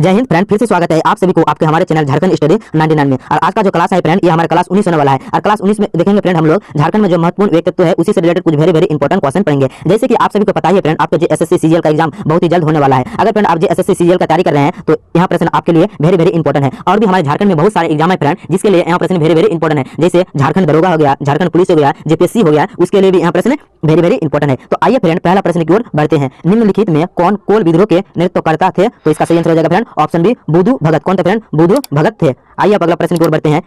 जय हिंद फ्रेंड, फिर से स्वागत है आप सभी को आपके हमारे चैनल झारखंड स्टडी 99 में। और आज का जो क्लास है फ्रेंड, ये हमारा क्लास 19 होने वाला है। और क्लास 19 में देखेंगे फ्रेंड हम लोग झारखंड में जो महत्वपूर्ण व्यक्तित्व है उसी से रिलेटेड कुछ वेरी इंपॉर्टेंट क्वेश्चन पढ़ेंगे। जैसे कि आप सभी को पता ही है फ्रेंड, आपका एसएससी सीजीएल का एग्जाम बहुत ही जल्द होने वाला है। अगर फ्रेंड आप एसएससी सीजीएल का तैयारी कर रहे हैं तो यहाँ प्रश्न आपके लिए वेरी इंपॉर्टेंट है। और भी हमारे झारखंड में बहुत सारे एग्जाम है फ्रेंड, जिसके लिए यहाँ प्रश्न वेरी इंपॉर्टेंट है। जैसे झारखंड दरोगा हो गया, झारखंड पुलिस हो गया, जेपीएससी हो गया, उसके लिए भी यहाँ प्रश्न वेरी इंपॉर्टेंट है। तो आइए फ्रेंड पहला प्रश्न की ओर बढ़ते हैं। निम्नलिखित में कौन कोल विद्रोह के नेतृत्वकर्ता थे? तो इसका सही आंसर हो जाएगा फ्रेंड ऑप्शन बी, बुधु भगत। कौन थे फ्रेंड? बुधु भगत थे। आइए अब अगला प्रश्न की ओर बढ़ते हैं।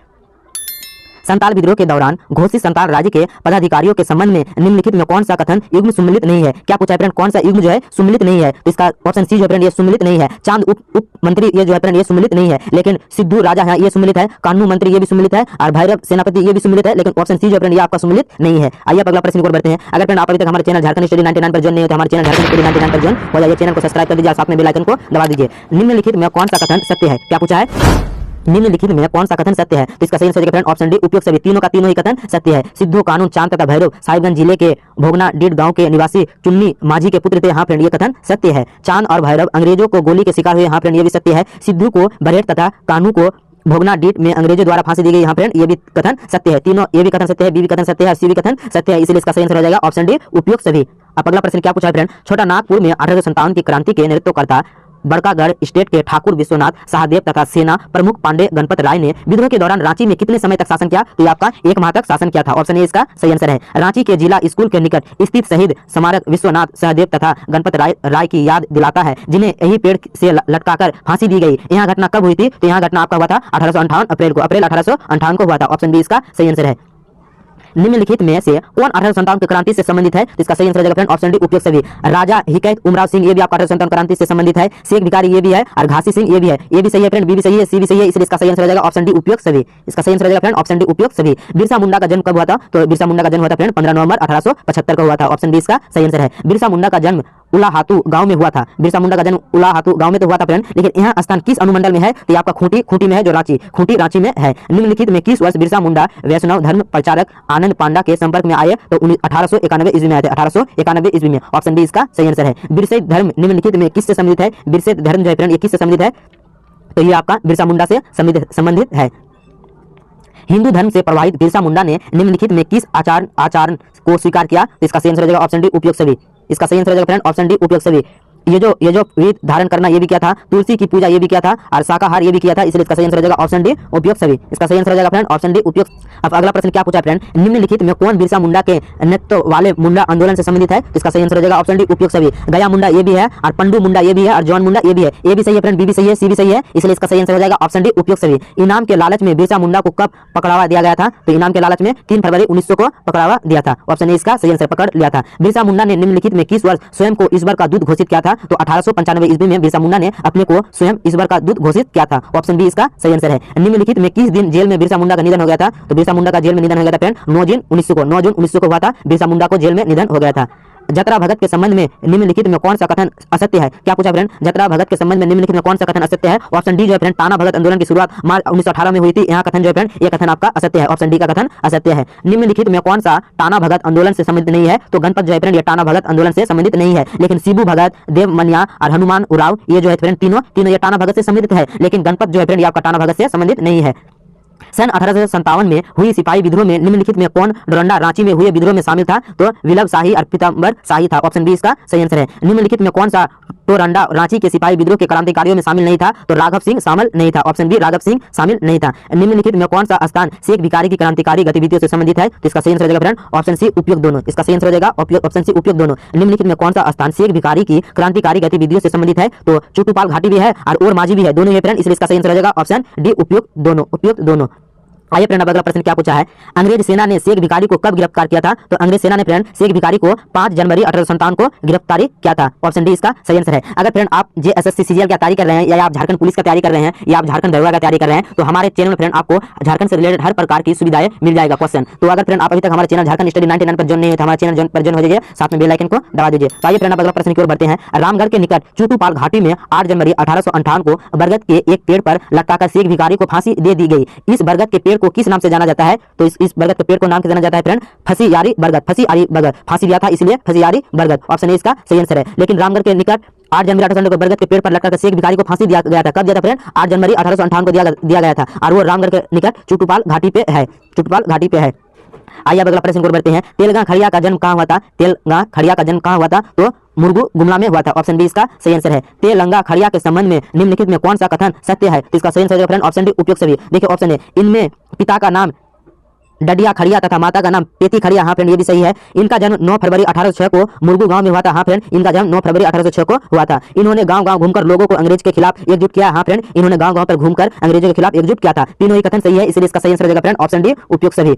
संताल विद्रोह के दौरान घोषित संताल राज्य के पदाधिकारियों के संबंध में निम्नलिखित में कौन सा कथन युग्म सम्मिलित नहीं है? क्या पूछा है फ्रेंड? कौन सा युग्म जो है सम्मिलित नहीं है? तो इसका ऑप्शन सी जो है फ्रेंड ये सम्मिलित नहीं है। चांद उप मंत्री ये जो है फ्रेंड ये सम्मिलित नहीं है, लेकिन सिद्धू राजा है ये सम्मिलित है। कानून मंत्री ये भी सम्मिलित है और भैरव सेनापति ये भी सम्मिलित है, लेकिन ऑप्शन सी जो फ्रेंड ये आपका सम्मिलित नहीं है। आइए अगला प्रश्न की ओर बढ़ते हैं। अगर फ्रेंड आप अभी तक हमारे चैनल झारखंड स्टडी 99 पर ज्वाइन नहीं हो तो हमारे चैनल झारखंड स्टडी 99 पर ज्वाइन हो जाइए। चैनल को सब्सक्राइब कर दीजिए, साथ में बेल आइकन को दबा दीजिए। निम्नलिखित में कौन सा कथन सत्य है? क्या पूछा है? निम्नलिखित में कौन सा कथन सत्य है? तो इसका सही आंसर है फ्रेंड ऑप्शन डी, उपयुक्त सभी। तीनों का तीनों ही कथन सत्य है। सिद्धू, कानून, चांद तथा भैरव साहिबगंज जिले के भोगना डीड गांव के निवासी चुन्नी माझी के पुत्र थे। हाँ फ्रेंड ये कथन सत्य है। चांद और भैरव अंग्रेजों को गोली के शिकार हुए। हाँ फ्रेंड ये भी सत्य है। सिद्धू को बरहेट तथा कानू को भोगना डीड में अंग्रेजों द्वारा फांसी दी गई। यहाँ फ्रेंड ये भी कथन सत्य है। तीनों ये भी कथन सत्य है, बी भी कथन सत्य है, सी भी कथन सत्य है। इसलिए इसका सही आंसर हो जाएगा ऑप्शन डी, उपयुक्त सभी। अब अगला प्रश्न क्या पूछा है फ्रेंड? छोटा नागपुर में 1857 की क्रांति के नेतृत्वकर्ता बड़कागढ़ स्टेट के ठाकुर विश्वनाथ सहदेव तथा सेना प्रमुख पांडे गणपत राय ने विद्रोह के दौरान रांची में कितने समय तक शासन किया? तो ये आपका 1 माह तक शासन किया था। ऑप्शन ए इसका सही आंसर है। रांची के जिला स्कूल के निकट स्थित शहीद स्मारक विश्वनाथ सहदेव तथा गणपत राय की याद दिलाता है, जिन्हें यही पेड़ से लटकाकर फांसी दी गई। यहाँ घटना कब हुई थी? तो यहाँ घटना आपका हुआ था 1858 अप्रैल को, अप्रैल 1858 को हुआ था। ऑप्शन बी इसका सही आंसर है। निम्नलिखित में से कौन 1857 की क्रांति से संबंधित है? तो इसका सही आंसर हो जाएगा फ्रेंड ऑप्शन डी, उपयुक्त सभी। राजा हिकैत उमराव सिंह ये भी आपका 1857 क्रांति से संबंधित है। शेख भिखारी ये भी है और घासी सिंह ये भी है। ये भी सही है फ्रेंड, बी भी सही है, सी भी सही है। इसलिए इसका सही आंसर हो जाएगा ऑप्शन डी, उपयुक्त सभी। इसका सही आंसर हो जाएगा फ्रेंड ऑप्शन डी, उपयुक्त सभी। बिरसा मुंडा का जन्म कब हुआ था? तो बिरसा मुंडा का जन्म हुआ था फ्रेंड 15 नवंबर 1875 को हुआ था। ऑप्शन डी इसका सही आंसर है। बिरसा मुंडा का जन्म उलाहातू गांव में हुआ था। बिरसा मुंडा का जन्म उलाहातू गांव में तो हुआ था फ्रेंड, लेकिन यहाँ स्थान किस अनुमंडल में है? तो ये आपका खूंटी में है, जो खूंटी रांची में है। निम्नलिखित में किस वर्ष बिरसा मुंडा वैष्णव धर्म प्रचारक आनंद पांडा के संपर्क में आए? तो 1891 ईस्वी में आए थे, 1891 ईस्वी में। ऑप्शन डी इसका सही आंसर है। बिरसैत धर्म निम्नलिखित में किससे संबंधित है? बिरसैत धर्म जो है फ्रेंड ये किससे संबंधित है? तो ये आपका बिरसा मुंडा से संबंधित है। हिंदू धर्म से प्रभावित बिरसा मुंडा ने निम्नलिखित में किस आचरण को स्वीकार किया? तो इसका सही आंसर हो जाएगा ऑप्शन डी, उपयुक्त सभी। इसका सही आंसर हो जाएगा फ्रेंड ऑप्शन डी, उपयुक्त सभी। ये जो वेद धारण करना ये भी किया था, तुलसी की पूजा ये भी किया था और शाकाहार ये भी किया था। इसलिए इसका सही आंसर हो जाएगा ऑप्शन डी, उपयुक्त सभी। इसका सही आंसर हो जाएगा फ्रेंड ऑप्शन डी, उपयुक्त। अब अगला प्रश्न क्या पूछा फ्रेंड? निम्नलिखित में कौन बिरसा मुंडा के नेतृत्व वाले मुंडा आंदोलन से संबंधित है? तो इसका सही आंसर हो जाएगा ऑप्शन डी, उपयुक्त सभी। गया मुंडा ये भी है और पंडू मुंडा ये भी है और जॉन मुंडा ये भी है। ए भी सही है फ्रेंड, बी भी सही है, सी भी सही है। इसलिए इसका सही आंसर हो जाएगा ऑप्शन डी, उपयुक्त सभी। इनाम के लालच में बिरसा मुंडा को कब पकड़ावा दिया गया था? तो इनाम के लालच में 3 फरवरी 1900 को पकड़ावा दिया था। ऑप्शन ए इसका सही आंसर, पकड़ लिया था। बिरसा मुंडा ने निम्नलिखित में किस वर्ष स्वयं को ईश्वर का दूत घोषित किया था? तो 1895 ईस्वी में बिरसा मुंडा ने अपने को स्वयं ईश्वर का दूत घोषित किया था। ऑप्शन बी इसका सही आंसर है। निम्नलिखित में किस दिन जेल में बिरसा मुंडा का निधन हो गया था? तो बिरसा मुंडा का जेल में निधन हो गया था फ्रेंड 9 जून 1900 को हुआ था। बिरसा मुंडा को जेल में निधन हो गया था। जतरा भगत के संबंध में निम्नलिखित में कौन सा कथन असत्य है? क्या पूछा फ्रेंड? जतरा भगत के संबंध में निम्नलिखित में कौन सा कथन असत्य है? ऑप्शन डी जो है फ्रेंड टाना भगत आंदोलन की शुरुआत मार्च 1918 में हुई थी। यहाँ कथन जो है फ्रेंड ये कथन आपका असत्य है। ऑप्शन डी का कथन असत्य है। निम्नलिखित में कौन सा टाना भगत आंदोलन से संबंधित नहीं है? तो गणपत जो है फ्रेंड ये टाना भगत आंदोलन से संबंधित नहीं है, लेकिन शिबू भगत, देव मनिया और हनुमान उराव ये जो है फ्रेंड तीनों ये टाना भगत से संबंधित है, लेकिन गणपत जो है फ्रेंड ये आपका टाना भगत से संबंधित नहीं है। सन 1857 में हुई सिपाही विद्रोह में निम्नलिखित में कौन डोरंडा रांची में हुए विद्रोह में शामिल था? तो विल्लभ शाही और पीताम्बर शाही था। ऑप्शन बी इसका सही आंसर है। निम्नलिखित में कौन सा डोरंडा रांची के सिपाही विद्रोह के क्रांतिकारियों में शामिल नहीं था? तो राघव सिंह शामिल नहीं था। ऑप्शन बी राघव सिंह शामिल नहीं था। निम्नलिखित में कौन सा स्थान शेख भिखारी की क्रांतिकारी गतिविधियों से संबंधित है? तो इसका सही आंसर हो जाएगा फ्रेंड ऑप्शन सी, उपयुक्त दोनों। इसका सही आंसर हो जाएगा ऑप्शन सी, उपयुक्त दोनों। निम्नलिखित में कौन सा स्थान शेख भिखारी की क्रांतिकारी गतिविधियों से संबंधित है? तो चुटुपाल घाटी भी है और माझी भी है, दोनों है फ्रेंड। इसलिए इसका सही आंसर हो जाएगा ऑप्शन डी, उपयुक्त दोनों, उपयुक्त दोनों। आइए फ्रेंड अब अगला प्रश्न क्या पूछा है? अंग्रेज सेना ने शेख भिखारी को कब गिरफ्तार किया था? तो अंग्रेज सेना ने फ्रेंड शेख भिखारी को 5 जनवरी 1857 को गिरफ्तारी किया था। ऑप्शन डी इसका सही आंसर है। अगर फ्रेंड आप एसएससी सीजीएल की तैयारी कर रहे हैं या आप झारखंड पुलिस का तैयारी कर रहे हैं या आप झारखंड दरोगा का तैयारी कर रहे हैं, तो हमारे चैनल में फ्रेंड आपको झारखंड से रिलेटेड हर प्रकार की सुविधाएं मिल जाएगा क्वेश्चन। तो अगर फ्रेंड आप अभी तक हमारे चैनल झारखंड स्टडी 99 पर ज्वाइन नहीं है तो हमारे चैनल पर ज्वाइन हो जाइए, साथ में बेल आइकन को दबा दीजिए। तो आइए फ्रेंड अब अगला प्रश्न की ओर बढ़ते हैं। रामगढ़ के निकट चुटुपाल घाटी में 8 जनवरी 1858 को बरगद के एक पेड़ पर लटकाकर शेख भिखारी को फांसी दे दी गई। इस बरगद के पेड़ पेड़ को किस नाम से जाना जाता है? तो इस बरगद के पेड़ को नाम से जाना जाता है फ्रेंड फसीयारी बरगद। फसीयारी बरगद, फांसी दिया था इसलिए फसीयारी बरगद। ऑप्शन ए इसका सही आंसर है। लेकिन रामगढ़ के निकट 8 जनवरी 1858 को बरगद के पेड़ पर लटकर शेख भिखारी को फांसी दिया गया था। कब दिया था फ्रेंड? 8 जनवरी 1858 को दिया गया था और वो रामगढ़ के निकट चुटुपाल घाटी पे है। चुटुपाल घाटी पे है। आइए अब अगला प्रश्न को बढ़ते हैं। तेलगा खड़िया का जन्म कहाँ हुआ था? तेलगा खड़िया का जन्म कहाँ हुआ था? तो मुरगू गुमला में हुआ था। ऑप्शन बी इसका सही आंसर है। तेलंगा खड़िया के संबंध में निम्नलिखित में कौन सा कथन सत्य है? तो इसका सही आंसर है फ्रेंड ऑप्शन डी उपयुक्त सभी। देखिए ऑप्शन ए, इनमें पिता का नाम डडिया खड़िया तथा माता का नाम पेती खड़िया। हाँ फ्रेंड ये भी सही है। इनका जन्म 9 फरवरी 1806 को मुरगू गांव में हुआ था। हाँ फ्रेंड इनका जन्म 9 फरवरी 1806 को हुआ था। इन्होंने गांव-गांव घूमकर लोगों को अंग्रेज के खिलाफ एकजुट किया। हाँ फ्रेंड इन्होंने गांव-गांव पर घूमकर अंग्रेजों के खिलाफ एकजुट किया था। तीनों ही कथन सही है, इसलिए इसका सही आंसर हो जाएगा फ्रेंड ऑप्शन डी उपयुक्त सभी।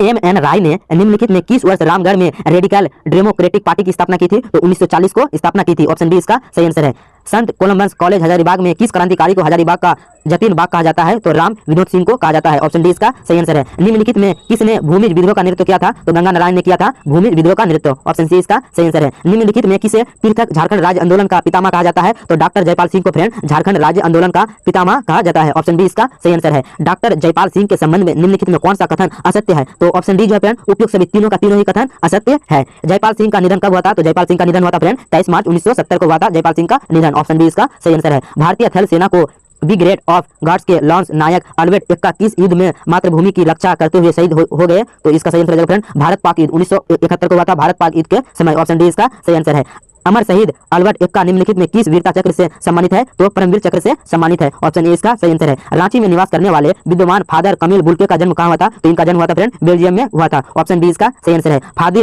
एम.एन. राय ने निम्नलिखित में किस वर्ष रामगढ़ में रेडिकल डेमोक्रेटिक पार्टी की स्थापना की थी? तो 1940 को स्थापना की थी। ऑप्शन बी इसका सही आंसर है। संत कोलम्बस कॉलेज हजारीबाग में किस क्रांतिकारी को हजारीबाग का जतीन बाग कहा जाता है? तो राम विनोद सिंह को कहा जाता है। ऑप्शन डी इसका सही आंसर है। निम्नलिखित में किसने भूमिज विद्रोह का नेतृत्व किया था? तो गंगा नारायण ने किया था भूमिज विद्रोह का नेतृत्व। ऑप्शन सी इसका सही आंसर है। निम्नलिखित में किसे पृथक झारखंड राज्य आंदोलन का पितामह कहा जाता है? तो डॉक्टर जयपाल सिंह को फ्रेंड झारखंड राज्य आंदोलन का पितामह कहा जाता है। ऑप्शन बी इसका सही आंसर है। डॉक्टर जयपाल सिंह के संबंध में निम्नलिखित में कौन सा कथन असत्य है? तो ऑप्शन डी जो है फ्रेंड उपयुक्त सभी। तीनों का तीनों ही कथन असत्य है। जयपाल सिंह का निधन कब हुआ था? तो जयपाल सिंह का निधन हुआ था फ्रेंड 23 मार्च 1970 को हुआ था जयपाल सिंह का निधन। ऑप्शन बी इसका सही आंसर है। भारतीय थल सेना को ब्रिगेड ऑफ गार्ड्स के लॉन्स नायक अल्बर्ट एक्का किस युद्ध में मातृभूमि की रक्षा करते हुए शहीद हो गए? तो इसका सही आंसर है फ्रेंड भारत पाक युद्ध 1971 को हुआ था भारत पाक युद्ध के समय। ऑप्शन डी इसका सही आंसर है। अमर शहीद अल्बर्ट एक्का निम्नलिखित में किस वीरता चक्र से सम्मानित है? तो परमवीर चक्र से सम्मानित है। ऑप्शन ए इसका सही आंसर है। रांची में निवास करने वाले विद्वान फादर कामिल बुल्के का जन्म कहाँ हुआ था? तो इनका जन्म हुआ था फ्रेंड बेल्जियम में हुआ था। ऑप्शन बी इसका सही आंसर है।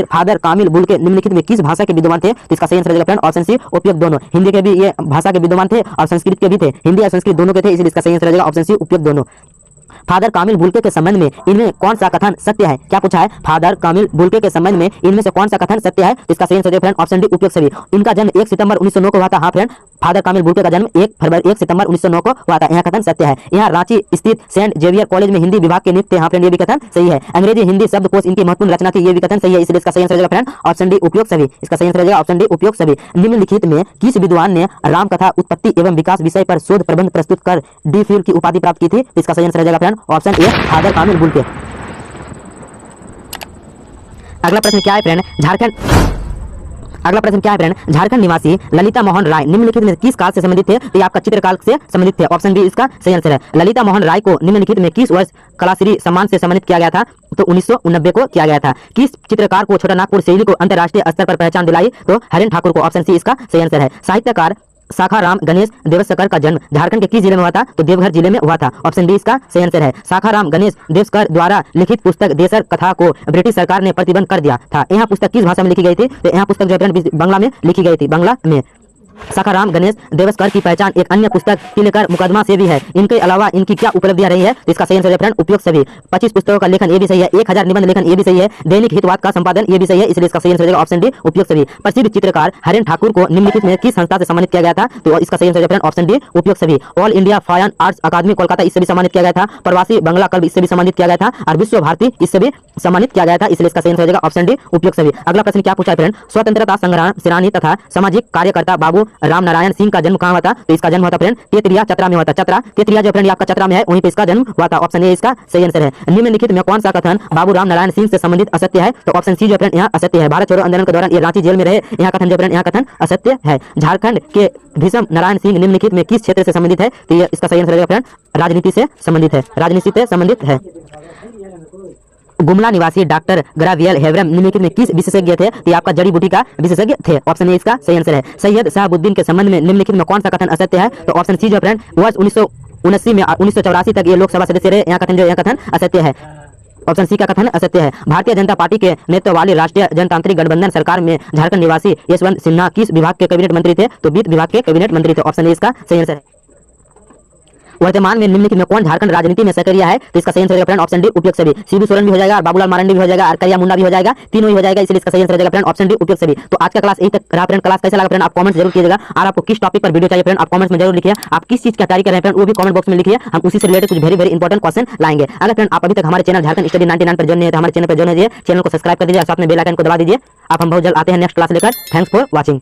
फादर कामिल बुल्के निम्नलिखित में किस भाषा के विद्वान थे? तो इसका सही आंसर है फ्रेंड ऑप्शन सी उपयुक्त दोनों। हिंदी के भी ये भाषा के विद्वान थे और संस्कृत के भी थे। हिंदी और संस्कृत दोनों के थे, इसलिए इसका सही आंसर रहेगा ऑप्शन सी उपयुक्त दोनों। फादर कामिल बुल्के के संबंध में इनमें कौन सा कथन सत्य है? क्या पूछा है? फादर कामिल बुल्के के संबंध में इनमें से कौन सा कथन सत्य है? इसका सही आंसर है फ्रेंड ऑप्शन डी उपयुक्त सभी। इनका जन्म 1 सितंबर 1909 को हुआ था। हाँ फ्रेंड फादर कामिल बुल्के का जन्म 1 सितंबर 1909 को हुआ था। यहाँ कथन सत्य है। यहाँ रांची स्थित सेंट जेवियर कॉलेज में हिंदी विभाग के नियुक्त थे। हाँ फ्रेंड ये भी कथन सही है। अंग्रेजी हिंदी शब्दकोश इनकी महत्वपूर्ण रचना थी, ये भी कथन सही है, इसलिए इसका सही आंसर रहेगा फ्रेंड ऑप्शन डी उपयुक्त सभी। इसका सही आंसर रहेगा ऑप्शन डी उपयुक्त सभी। निम्नलिखित में किस विद्वान ने रामकथा उत्पत्ति एवं विकास विषय पर शोध प्रबंध प्रस्तुत कर डी फिल की उपाधि प्राप्त की थी? इसका सही आंसर रहेगा friend option a father Kamil Bulcke. अगला प्रश्न क्या है फ्रेंड? झारखंड निवासी ललिता मोहन राय निम्नलिखित में किस काल से संबंधित थे? तो ये आपका चित्रकाल से संबंधित थे। ऑप्शन बी इसका सही आंसर है। ललिता मोहन राय को निम्नलिखित में किस वर्ष कलाश्री सम्मान से सम्मानित किया गया था? तो 1990 को किया गया था। किस चित्रकार को छोटा नागपुर शैली को अंतर्राष्ट्रीय स्तर पर पहचान दिलाई? तो हरेन ठाकुर को। ऑप्शन सी इसका सही आंसर है। साहित्यकार साखाराम गणेश देवस्कर का जन्म झारखंड के किस जिले में हुआ था? तो देवघर जिले में हुआ था। ऑप्शन डी इसका सही आंसर है। साखाराम गणेश देवस्कर द्वारा लिखित पुस्तक देसर कथा को ब्रिटिश सरकार ने प्रतिबंध कर दिया था। यह पुस्तक किस भाषा में लिखी गई थी? तो यह पुस्तक जो है बांग्ला में लिखी गई थी, बांग्ला में। साखाराम गणेश देवस्कर की पहचान एक अन्य पुस्तक तिलकर मुकदमा से भी है। इनके अलावा इनकी क्या उपलब्धियां रही है? तो इसका सही आंसर है फ्रेंड उपयुक्त सभी। 25 पुस्तकों का लेखन ये भी सही है। 1000 निबंध लेखन ये भी सही है। दैनिक हितवाद का संपादन ये भी सही है, इसलिए इसका सही आंसर रहेगा ऑप्शन डी उपयुक्त सभी। प्रसिद्ध चित्रकार हरेन ठाकुर को निम्नलिखित में किस संस्था से सम्मानित किया गया था? तो इसका सही आंसर है फ्रेंड ऑप्शन डी उपयुक्त सभी। ऑल इंडिया फाइन आर्ट्स अकादमी कोलकाता इससे भी सम्मानित किया गया था। प्रवासी बंगला क्लब इससे भी सम्मानित किया गया था और विश्व भारती इससे भी सम्मानित किया गया था, इसलिए इसका सही आंसर हो जाएगा ऑप्शन डी उपयुक्त सभी। अगला प्रश्न क्या पूछा है फ्रेंड? स्वतंत्रता संग्राम सेनानी तथा सामाजिक कार्यकर्ता बाबू राम नारायण सिंह का जन्म कहाँ हुआ था? तो इसका जन्म हुआ था फ्रेंड तेतरिया चतरा में हुआ था। तेतरिया जो फ्रेंड आपका चतरा में है, वहीं पे इसका जन्म हुआ था। ऑप्शन ए इसका सही आंसर है। निम्नलिखित में कौन सा कथन बाबू राम नारायण सिंह से संबंधित असत्य है? तो ऑप्शन सी जो फ्रेंड यहाँ असत्य है। भारत छोड़ो आंदोलन के दौरान ये रांची जेल में रहे, यहाँ कथन जो फ्रेंड यहाँ कथन असत्य है। झारखंड के भीषम नारायण सिंह निम्नलिखित में किस क्षेत्र से संबंधित है? तो ये इसका सही आंसर रहेगा फ्रेंड राजनीति से संबंधित है, राजनीति से संबंधित है। गुमला निवासी डॉक्टर ग्रावियल हेवरम निम्नलिखित में किस विशेषज्ञ थे? तो आपका जड़ी बूटी का विशेषज्ञ थे। ऑप्शन ए इसका सही आंसर है। सैयद शहाबुद्दीन के संबंध में निम्नलिखित में कौन सा कथन असत्य है? तो ऑप्शन सी जो फ्रेंड वर्ष 1979 में 1984 तक ये लोकसभा सदस्य रहे, यहाँ कथन असत्य है। ऑप्शन सी का कथन असत्य है। भारतीय जनता पार्टी के नेतृत्व वाली राष्ट्रीय जनतांत्रिक गठबंधन सरकार में झारखंड निवासी यशवंत सिन्हा किस विभाग के कैबिनेट मंत्री थे? तो वित्त विभाग के कैबिनेट मंत्री थे। ऑप्शन ए इसका सही आंसर है। वर्तमान में निम्नलिखित में कौन झारखंड राजनीति में सक्रिय है? तो इसका सही आंसर फ्रेंड ऑप्शन डी उपयुक्त सभी। शिबू सोरेन भी हो जाएगा और बाबूलाल मारंडी भी हो जाएगा और करिया मुंडा भी हो जाएगा, तीनों ही हो जाएगा, इसलिए इसका सही आंसर फ्रेंड ऑप्शन डी उपयुक्त सभी। तो आज का क्लास यही तक रहा फ्रेंड। क्लास कैसा लगा फ्रेंड आप कमेंट जरूर कीजिएगा और आपको किस टॉपिक पर वीडियो चाहिए फ्रेंड आप कमेंट्स में जरूर लिखिए। आप किस चीज की तैयारी कर रहे हैं फ्रेंड वो भी कमेंट बॉक्स में लिखिए, हम उसी से रिलेटेड कुछ वेरी इंपॉर्टेंट क्वेश्चन लाएंगे। अगर फ्रेंड आप अभी तक हमारे चैनल झारखंड स्टडी 99 पर जुड़े हैं तो हमारे चैनल पर जुड़ जाइए, चैनल को सब्सक्राइब कर दीजिए और साथ में बेल आइकन को दबा दीजिए। आप हम बहुत जल्द आते हैं नेक्स्ट क्लास लेकर। Thanks for watching.